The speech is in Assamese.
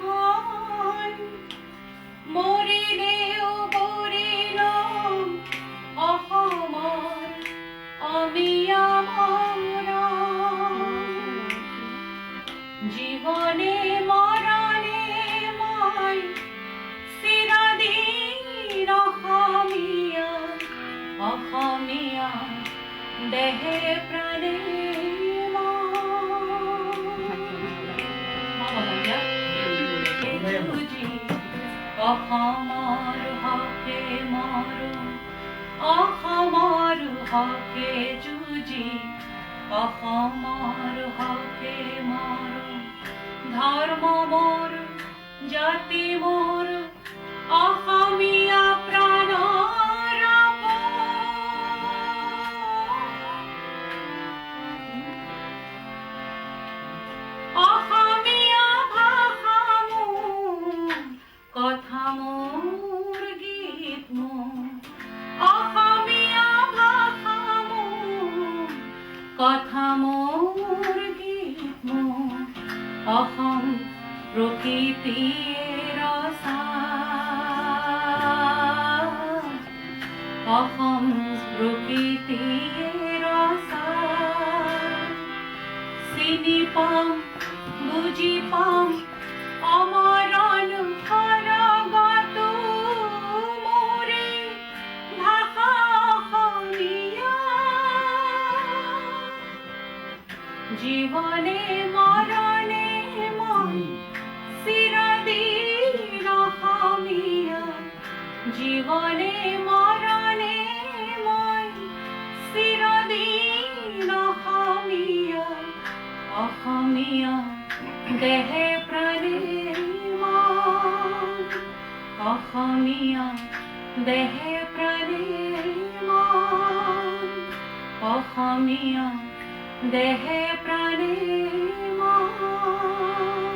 মৰণ মৰিলেও বৰিৰং অসমৰ অমিয়া মৰণ জীৱনে মৰণে মই চিৰদিন অসমীয়া অসমীয়া দেহে প্ৰাণে অসমৰ হকে মৰো অসমৰ হকে যুঁজি অসমৰ হকে মৰো ধৰ্ম মোৰ জাতি মোৰ অসমীয়া প্ৰাণৰ অসমীয়া ভাষা মোৰ কথা মোৰ গীত মোৰ অসমীয়া ভাষা মোৰ কথা মোৰ গীত মোৰ অসম প্ৰকৃতিৰ সাৰ অসম প্ৰকৃতিৰ সাৰ চিনি পাম বুজি পাম অমৰণ সৰগতো মোৰে ভাষা অসমীয়া জীৱনে মৰণে মই চিৰদিন অসমীয়া জীৱনে মৰণে মই চিৰদিন অসমীয়া অসমীয়া দেহে প্ৰাণে মই অসমীয়া দেহে প্ৰাণে মই অসমীয়া দেহে প্ৰাণে মই